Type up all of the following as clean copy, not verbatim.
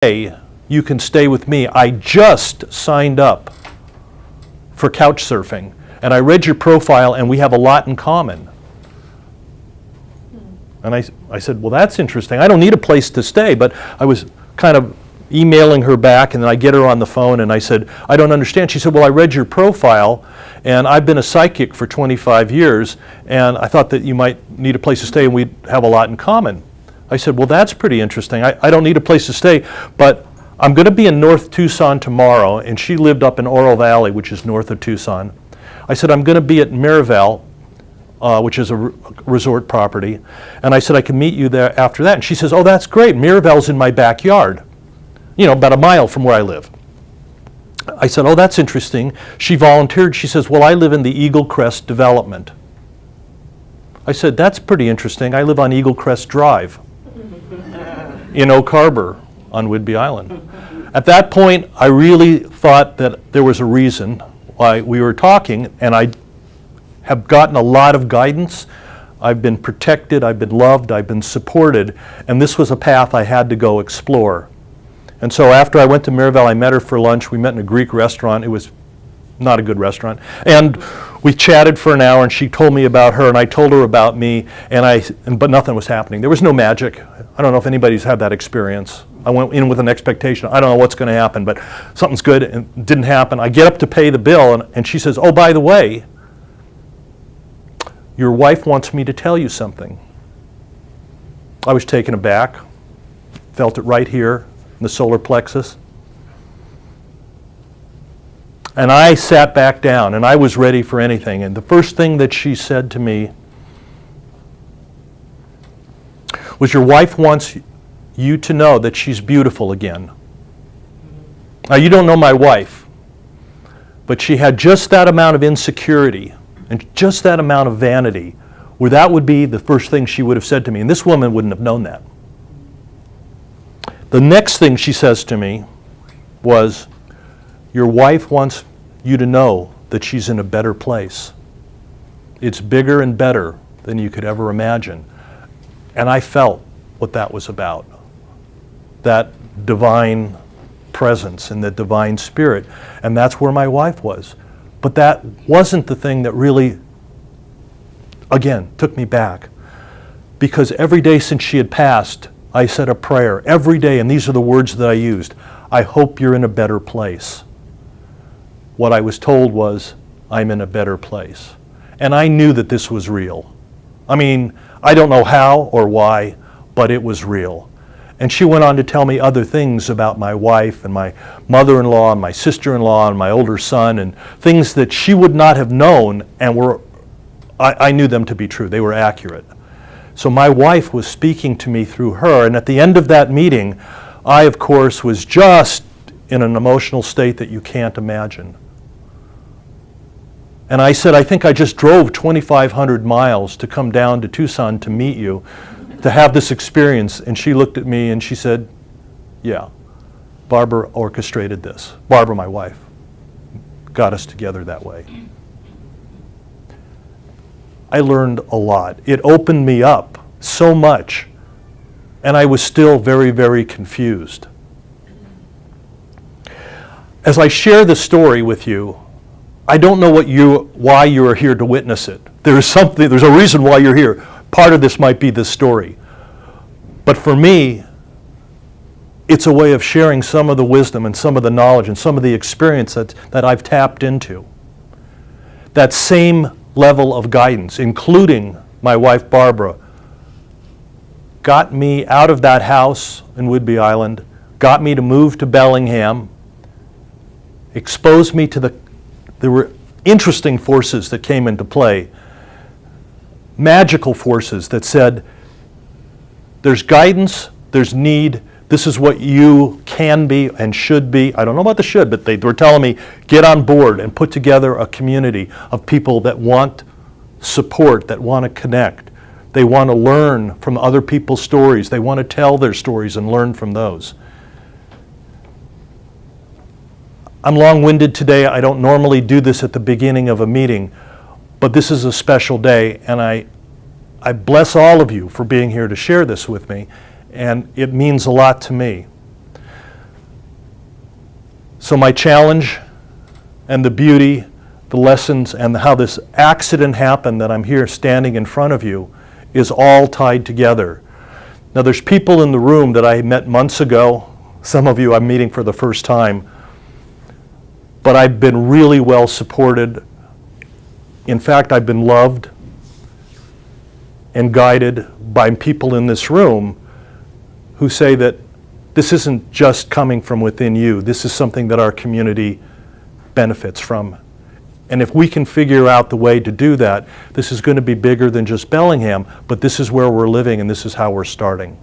Hey, you can stay with me. I just signed up for couch surfing, and I read your profile, and we have a lot in common. And I said, well, that's interesting. I don't need a place to stay, but I was kind of emailing her back, and then I get her on the phone, and I said, I don't understand. She said, well, I read your profile, and I've been a psychic for 25 years, and I thought that you might need a place to stay, and we'd have a lot in common. I said, well, that's pretty interesting. I don't need a place to stay, but I'm going to be in North Tucson tomorrow, and she lived up in Oro Valley, which is north of Tucson. I said, I'm going to be at Miraval, which is a resort property, and I said, I can meet you there after that. And she says, oh, that's great. Miraval's in my backyard, about a mile from where I live. I said, oh, that's interesting. She volunteered. She says, well, I live in the Eagle Crest development. I said, that's pretty interesting. I live on Eagle Crest Drive in Oak Harbor on Whidbey Island. At that point, I really thought that there was a reason why we were talking, and I have gotten a lot of guidance. I've been protected, I've been loved, I've been supported, and this was a path I had to go explore. And so after I went to Miraval, I met her for lunch. We met in a Greek restaurant. It was not a good restaurant. And we chatted for an hour, and she told me about her, and I told her about me, but nothing was happening. There was no magic. I don't know if anybody's had that experience. I went in with an expectation. I don't know what's going to happen, but something's good, and it didn't happen. I get up to pay the bill, and she says, oh, by the way, your wife wants me to tell you something. I was taken aback, felt it right here in the solar plexus. And I sat back down, and I was ready for anything. And the first thing that she said to me was, your wife wants you to know that she's beautiful again. Now, you don't know my wife, but she had just that amount of insecurity and just that amount of vanity where that would be the first thing she would have said to me. And this woman wouldn't have known that. The next thing she says to me was, your wife wants you to know that she's in a better place. It's bigger and better than you could ever imagine. And I felt what that was about. That divine presence and the divine spirit. And that's where my wife was. But that wasn't the thing that really, again, took me back. Because every day since she had passed, I said a prayer. Every day, and these are the words that I used. I hope you're in a better place. What I was told was, I'm in a better place. And I knew that this was real. I mean, I don't know how or why, but it was real. And she went on to tell me other things about my wife and my mother-in-law and my sister-in-law and my older son, and things that she would not have known, and I knew them to be true. They were accurate. So my wife was speaking to me through her, and at the end of that meeting, I, of course, was just in an emotional state that you can't imagine. And I said, I think I just drove 2,500 miles to come down to Tucson to meet you, to have this experience. And she looked at me and she said, yeah, Barbara orchestrated this. Barbara, my wife, got us together that way. I learned a lot. It opened me up so much, and I was still very, very confused. As I share this story with you, I don't know why you are here to witness it. There's a reason why you're here. Part of this might be this story. But for me, it's a way of sharing some of the wisdom and some of the knowledge and some of the experience that I've tapped into. That same level of guidance, including my wife Barbara, got me out of that house in Whidbey Island, got me to move to Bellingham, exposed me to there were interesting forces that came into play, magical forces that said, there's guidance, there's need, this is what you can be and should be. I don't know about the should, but they were telling me, get on board and put together a community of people that want support, that want to connect. They want to learn from other people's stories. They want to tell their stories and learn from those. I'm long-winded today. I don't normally do this at the beginning of a meeting, but this is a special day, and I bless all of you for being here to share this with me, and it means a lot to me. So my challenge and the beauty, the lessons, and how this accident happened that I'm here standing in front of you is all tied together. Now there's people in the room that I met months ago. Some of you I'm meeting for the first time. But I've been really well supported. In fact, I've been loved and guided by people in this room who say that this isn't just coming from within you. This is something that our community benefits from. And if we can figure out the way to do that, this is going to be bigger than just Bellingham, but this is where we're living and this is how we're starting.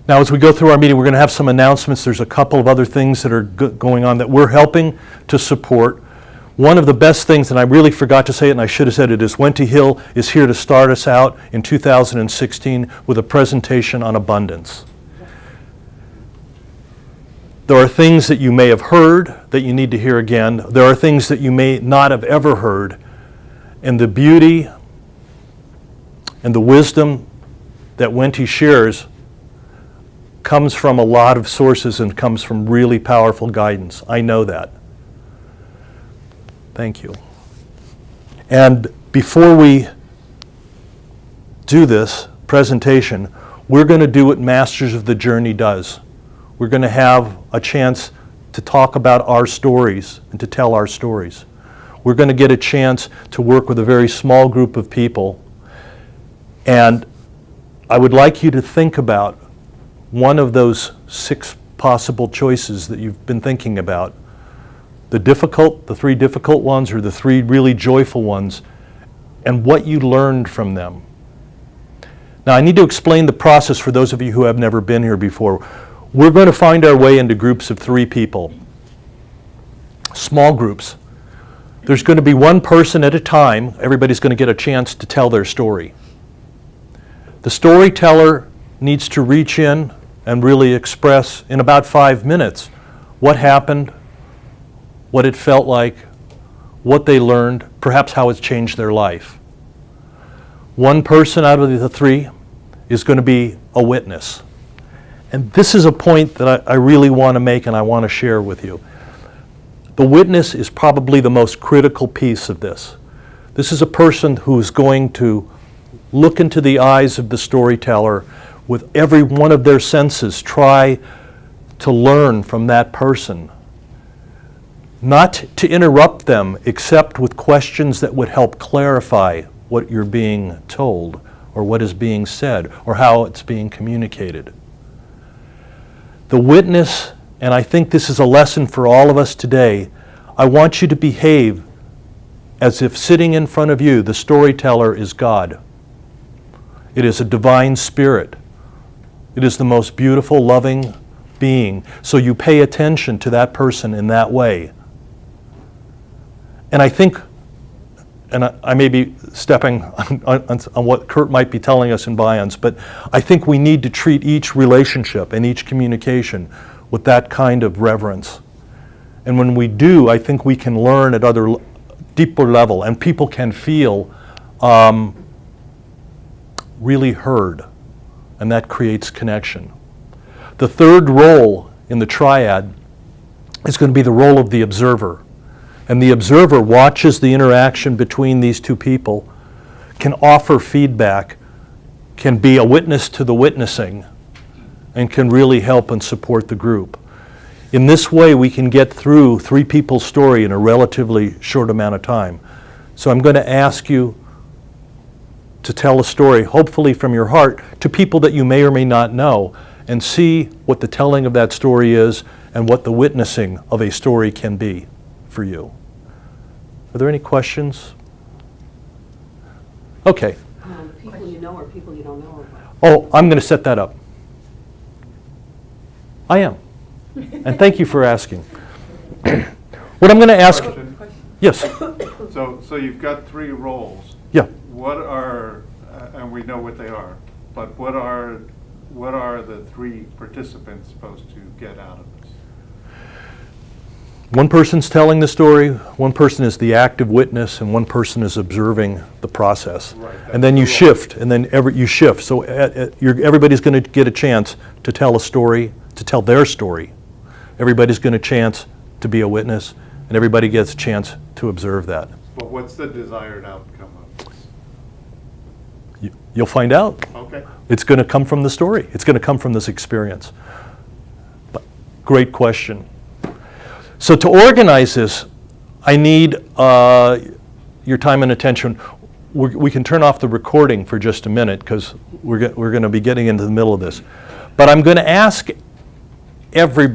Now, as we go through our meeting, we're going to have some announcements. There's a couple of other things that are going on that we're helping to support. One of the best things, and I really forgot to say it, and I should have said it, is Wenty Hill is here to start us out in 2016 with a presentation on abundance. There are things that you may have heard that you need to hear again. There are things that you may not have ever heard. And the beauty and the wisdom that Wenty shares comes from a lot of sources and comes from really powerful guidance. I know that. Thank you. And before we do this presentation, we're going to do what Masters of the Journey does. We're going to have a chance to talk about our stories and to tell our stories. We're going to get a chance to work with a very small group of people. And I would like you to think about one of those 6 possible choices that you've been thinking about. The 3 difficult ones, or the 3 really joyful ones, and what you learned from them. Now, I need to explain the process for those of you who have never been here before. We're going to find our way into groups of 3 people, small groups. There's going to be one person at a time. Everybody's going to get a chance to tell their story. The storyteller needs to reach in and really express in about 5 minutes what happened, what it felt like, what they learned, perhaps how it's changed their life. One person out of the 3 is going to be a witness. And this is a point that I really want to make and I want to share with you. The witness is probably the most critical piece of this. This is a person who's going to look into the eyes of the storyteller with every one of their senses, try to learn from that person. Not to interrupt them, except with questions that would help clarify what you're being told, or what is being said, or how it's being communicated. The witness, and I think this is a lesson for all of us today, I want you to behave as if sitting in front of you, the storyteller is God. It is a divine spirit. It is the most beautiful, loving being. So you pay attention to that person in that way. And I think, and I may be stepping on what Kurt might be telling us in Bions, but I think we need to treat each relationship and each communication with that kind of reverence. And when we do, I think we can learn at other deeper level, and people can feel really heard, and that creates connection. The third role in the triad is going to be the role of the observer. And the observer watches the interaction between these 2 people, can offer feedback, can be a witness to the witnessing, and can really help and support the group. In this way, we can get through 3 people's story in a relatively short amount of time. So I'm going to ask you to tell a story, hopefully from your heart, to people that you may or may not know, and see what the telling of that story is and what the witnessing of a story can be for you. Are there any questions? Okay. People you know or people you don't know about? Oh, I'm going to set that up. I am. And thank you for asking. What I'm going to ask... Question? Yes. So you've got 3 roles. Yeah. What are, and we know what they are, but what are the 3 participants supposed to get out of this? One person's telling the story, one person is the active witness, and one person is observing the process. Right, and then you shift, and then you shift. So everybody's going to get a chance to tell a story, to tell their story. everybody's going to chance to be a witness, and everybody gets a chance to observe that. But what's the desired outcome of this? You'll find out. Okay. It's going to come from the story. It's going to come from this experience. But great question. So to organize this, I need your time and attention. We can turn off the recording for just a minute because we're going to be getting into the middle of this. But I'm going to ask everybody